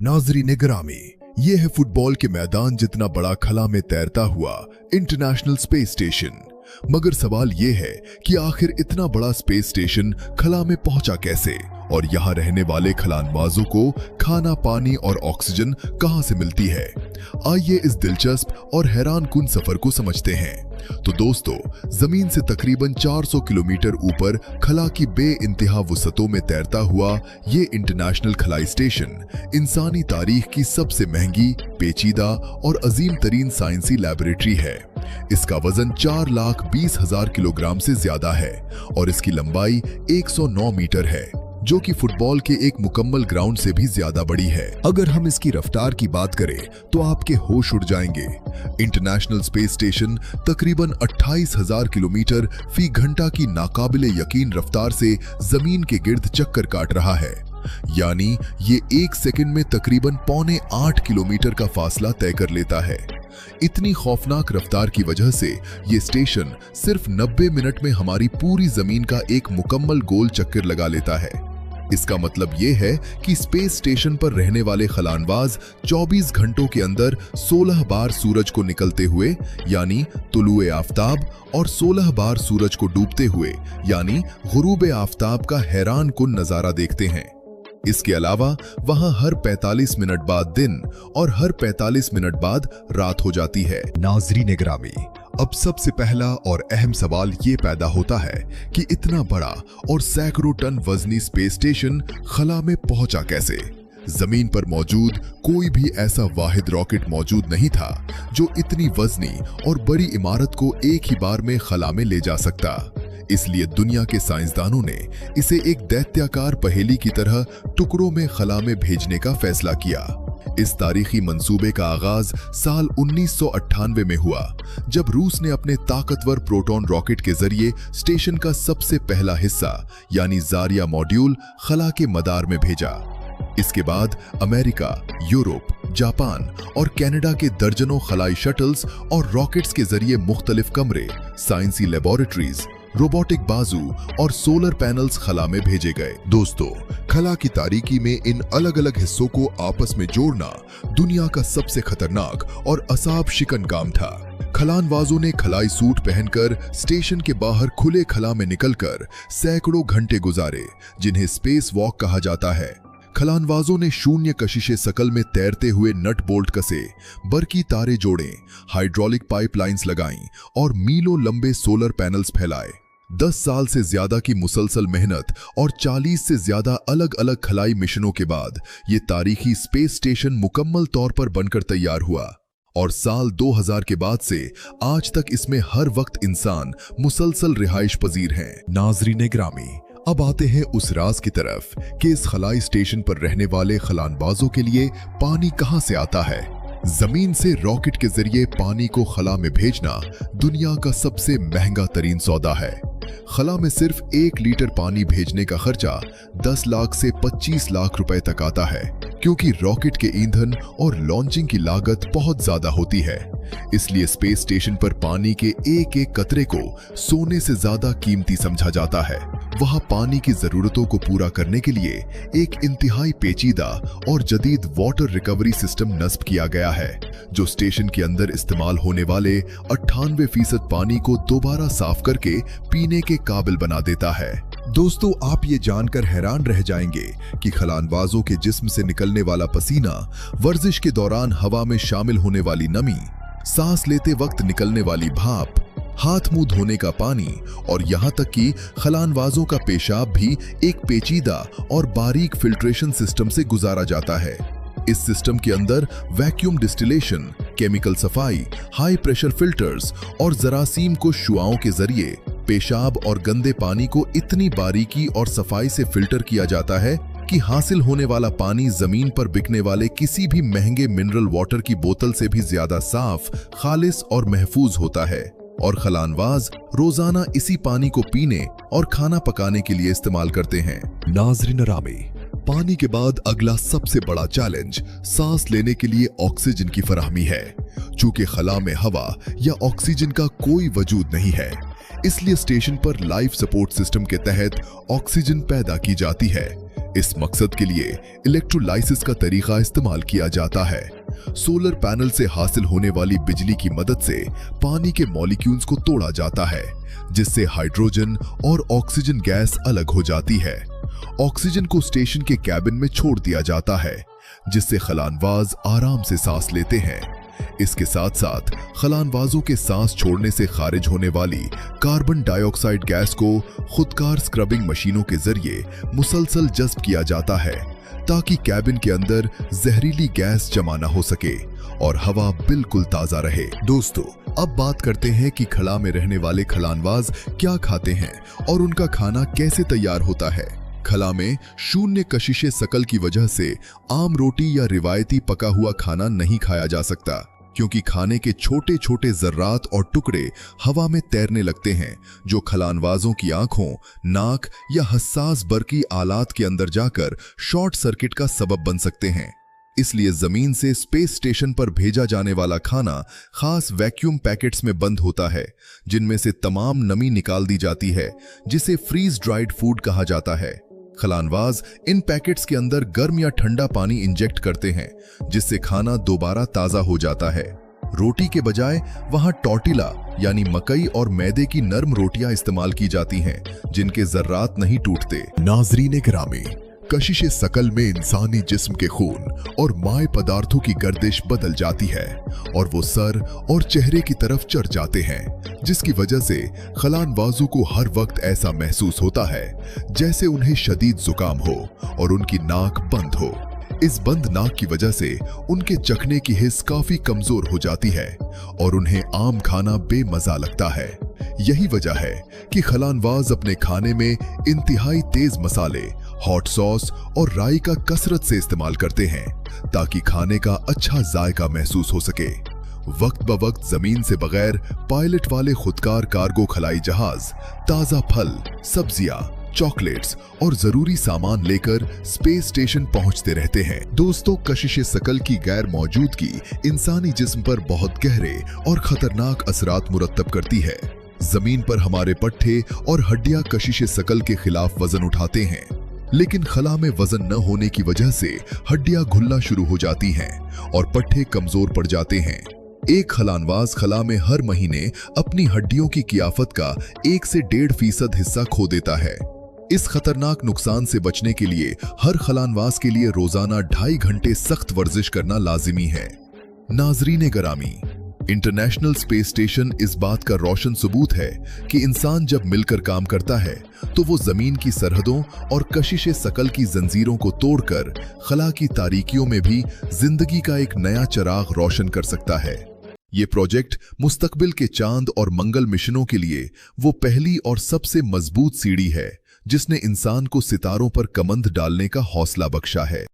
नाजरीन गिरामी, ये है फुटबॉल के मैदान जितना बड़ा खला में तैरता हुआ इंटरनेशनल स्पेस स्टेशन। मगर सवाल ये है कि आखिर इतना बड़ा स्पेस स्टेशन खला में पहुंचा कैसे और यहाँ रहने वाले खलानबाजों को खाना, पानी और ऑक्सीजन कहां से मिलती है। आइए इस दिलचस्प और हैरानकुन सफर को समझते हैं। तो दोस्तों, जमीन से तकरीबन 400 किलोमीटर ऊपर खला की बेइंतहा वुसअतों में तैरता हुआ ये इंटरनेशनल खलाई स्टेशन इंसानी तारीख की सबसे महंगी, पेचीदा और अजीम तरीन साइंसी लैबोरेटरी है। इसका वजन 4,20,000 किलोग्राम से ज्यादा है और इसकी लंबाई 109 मीटर है, जो कि फुटबॉल के एक मुकम्मल ग्राउंड से भी ज्यादा बड़ी है। अगर हम इसकी रफ्तार की बात करें तो आपके होश उड़ जाएंगे। इंटरनेशनल स्पेस स्टेशन तकरीबन 28,000 किलोमीटर फी घंटा की नाकाबिले यकीन रफ्तार से जमीन के गिर्द चक्कर काट रहा है। यानी ये 1 सेकंड में तकरीबन 7.25 किलोमीटर का फासला तय कर लेता है। इतनी खौफनाक रफ्तार की वजह से ये स्टेशन सिर्फ 90 मिनट में हमारी पूरी जमीन का एक मुकम्मल गोल चक्कर लगा लेता है। इसका मतलब ये है कि स्पेस स्टेशन पर रहने वाले खलानबाज 24 घंटों के अंदर 16 बार सूरज को निकलते हुए यानी तुलुए आफ्ताब और 16 बार सूरज को डूबते हुए यानी गुरूबे आफ्ताब का हैरानकुन नजारा देखते हैं। इसके अलावा वहां हर 45 मिनट बाद दिन और हर 45 मिनट बाद रात हो जाती है। नाज़रीन गिरामी, अब सबसे पहला और अहम सवाल ये पैदा होता है कि इतना बड़ा और सैकड़ों टन वजनी स्पेस स्टेशन खला में पहुंचा कैसे। जमीन पर मौजूद कोई भी ऐसा वाहिद रॉकेट मौजूद नहीं था जो इतनी वजनी और बड़ी इमारत को एक ही बार में खला में ले जा सकता। इसलिए दुनिया के साइंसदानों ने इसे एक दैत्याकार पहेली की तरह टुकड़ों में खला में भेजने का फैसला किया। इस तारीखी मंसूबे का आगाज साल 1998 में हुआ, जब रूस ने अपने ताकतवर प्रोटॉन रॉकेट के जरिए स्टेशन का सबसे पहला हिस्सा यानी जारिया मॉड्यूल खला के मदार में भेजा। इसके बाद अमेरिका, यूरोप, जापान और कनाडा के दर्जनों खलाई शटल्स और रॉकेट्स के जरिए मुख्तलिफ कमरे, साइंसी लेबोरेटरीज, रोबोटिक बाजू और सोलर पैनल्स खला में भेजे गए। दोस्तों, खला की तारीकी में इन अलग अलग हिस्सों को आपस में जोड़ना दुनिया का सबसे खतरनाक और असाब शिकन काम था। खलानबाजों ने खलाई सूट पहनकर स्टेशन के बाहर खुले खला में निकलकर सैकड़ों घंटे गुजारे, जिन्हें स्पेस वॉक कहा जाता है। खलानबाजों ने शून्य कशिशे सकल में तैरते हुए नट बोल्ट कसे, बरकी तारे जोड़े, हाइड्रोलिक पाइपलाइंस लगाईं और मीलों लंबे सोलर पैनल्स फैलाए। 10 साल से ज्यादा की मुसलसल मेहनत और 40 से ज्यादा अलग अलग खलाई मिशनों के बाद ये तारीखी स्पेस स्टेशन मुकम्मल तौर पर बनकर तैयार हुआ और साल 2000 के बाद से आज तक इसमें हर वक्त इंसान मुसलसल रिहाइश पजीर हैं। नाज़रीन गिरामी, अब आते हैं उस राज की तरफ कि इस खलाई स्टेशन पर रहने वाले खलानबाजों के लिए पानी कहां से आता है। जमीन से रॉकेट के जरिए पानी को खला में भेजना दुनिया का सबसे महंगा तरीन सौदा है। खला में सिर्फ 1 लीटर पानी भेजने का खर्चा 10 लाख से 25 लाख रुपए तक आता है, क्योंकि रॉकेट के ईंधन और लॉन्चिंग की लागत बहुत ज्यादा होती है। इसलिए स्पेस स्टेशन पर पानी के एक एक कतरे को सोने से ज्यादा कीमती समझा जाता है। वहां पानी की जरूरतों को पूरा करने के लिए एक इंतहाई पेचीदा और जदीद वाटर रिकवरी सिस्टम नस्ब किया गया है, जो स्टेशन के अंदर इस्तेमाल होने वाले 98% पानी को दोबारा साफ करके पीने के काबिल बना देता है। दोस्तों, आप ये जानकर हैरान रह जाएंगे कि खलानबाजों के जिस्म से निकलने वाला पसीना, वर्जिश के दौरान हवा में शामिल होने वाली नमी, सांस लेते वक्त निकलने वाली भाप, हाथ मुंह धोने का पानी और यहाँ तक कि खलानबाजों का पेशाब भी एक पेचीदा और बारीक फिल्ट्रेशन सिस्टम से गुजारा जाता है। इस सिस्टम के अंदर वैक्यूम डिस्टिलेशन, केमिकल सफाई, हाई प्रेशर फिल्टर्स और जरासीम को शुआओं के जरिए पेशाब और गंदे पानी को इतनी बारीकी और सफाई से फिल्टर किया जाता है कि हासिल होने वाला पानी जमीन पर बिकने वाले किसी भी महंगे मिनरल वाटर की बोतल से भी ज्यादा साफ, खालिस और महफूज होता है। और खलानबाज रोजाना इसी पानी को पीने और खाना पकाने के लिए इस्तेमाल करते हैं। नाज़रीन गिरामी, पानी के बाद अगला सबसे बड़ा चैलेंज सांस लेने के लिए ऑक्सीजन की फराहमी है। चूंकि खला में हवा या ऑक्सीजन का कोई वजूद नहीं है, इसलिए स्टेशन पर लाइफ सपोर्ट सिस्टम के तहत ऑक्सीजन पैदा की जाती है। इस मकसद के लिए इलेक्ट्रोलाइसिस का तरीका इस्तेमाल किया जाता है। सोलर पैनल से हासिल होने वाली बिजली की मदद से पानी के मॉलिक्यूल्स को तोड़ा जाता है, जिससे हाइड्रोजन और ऑक्सीजन गैस अलग हो जाती है। ऑक्सीजन को स्टेशन के कैबिन में छोड़ दिया जाता है, जिससे खलानवाज आराम से सांस लेते हैं। इसके साथ साथ खलानवाजों के सांस छोड़ने से खारिज होने वाली कार्बन डाइऑक्साइड गैस को खुदकार स्क्रबिंग मशीनों के जरिए मुसलसल जज्ब किया जाता है, ताकि कैबिन के अंदर जहरीली गैस जमा न हो सके और हवा बिल्कुल ताजा रहे। दोस्तों, अब बात करते हैं कि खला में रहने वाले खलानवाज क्या खाते हैं और उनका खाना कैसे तैयार होता है। खला में शून्य कशिशे शकल की वजह से आम रोटी या रिवायती पका हुआ खाना नहीं खाया जा सकता, क्योंकि खाने के छोटे छोटे जर्रात और टुकड़े हवा में तैरने लगते हैं, जो खलानवाजों की आंखों, नाक या हसास बरकी आलात के अंदर जाकर शॉर्ट सर्किट का सबब बन सकते हैं। इसलिए जमीन से स्पेस स्टेशन पर भेजा जाने वाला खाना खास वैक्यूम पैकेट्स में बंद होता है, जिनमें से तमाम नमी निकाल दी जाती है, जिसे फ्रीज ड्राइड फूड कहा जाता है। खलानवाज इन पैकेट्स के अंदर गर्म या ठंडा पानी इंजेक्ट करते हैं, जिससे खाना दोबारा ताजा हो जाता है। रोटी के बजाय वहां टॉर्टिला यानी मकई और मैदे की नरम रोटियां इस्तेमाल की जाती हैं, जिनके जर्रात नहीं टूटते। नाज़रीन गिरामी, कशिश शकल में इंसानी जिस्म के खून और माए पदार्थों की गर्दिश बदल जाती है और वो सर और चेहरे की तरफ चढ़ जाते हैं, जिसकी वजह से खलानवाजों को हर वक्त ऐसा महसूस होता है जैसे उन्हें शदीद जुकाम हो और उनकी नाक बंद हो। इस बंद नाक की वजह से उनके चखने की हिस्स काफी कमजोर हो जाती है और उन्हें आम खाना बेमजा लगता है। यही वजह है कि खलानवाज अपने खाने में इंतहाई तेज मसाले, हॉट सॉस और राई का कसरत से इस्तेमाल करते हैं, ताकि खाने का अच्छा जायका महसूस हो सके। वक्त ब वक्त जमीन से बगैर पायलट वाले खुदकार कार्गो खलाई जहाज ताजा फल, सब्जियां, चॉकलेट्स और जरूरी सामान लेकर स्पेस स्टेशन पहुंचते रहते हैं। दोस्तों, कशिशे शकल की गैर मौजूदगी इंसानी जिस्म पर बहुत गहरे और खतरनाक असरात मुरत्तब करती है। जमीन पर हमारे पट्टे और हड्डियां कशिशे शकल के खिलाफ वजन उठाते हैं, लेकिन खला में वजन न होने की वजह से हड्डियां घुलना शुरू हो जाती हैं और पट्टे कमजोर पड़ जाते हैं। एक खलानवाज खला में हर महीने अपनी हड्डियों की कियाफत का 1 से 1.5% हिस्सा खो देता है। इस खतरनाक नुकसान से बचने के लिए हर खलानवाज के लिए रोजाना 2.5 घंटे सख्त वर्जिश करना लाजिमी है। नाज़रीन गिरामी, इंटरनेशनल स्पेस स्टेशन इस बात का रोशन सबूत है कि इंसान जब मिलकर काम करता है तो वो जमीन की सरहदों और कशिशे शकल की जंजीरों को तोड़कर खला की तारीकियों में भी जिंदगी का एक नया चिराग रोशन कर सकता है। ये प्रोजेक्ट मुस्तकबिल के चांद और मंगल मिशनों के लिए वो पहली और सबसे मजबूत सीढ़ी है जिसने इंसान को सितारों पर कमंद डालने का हौसला बख्शा है।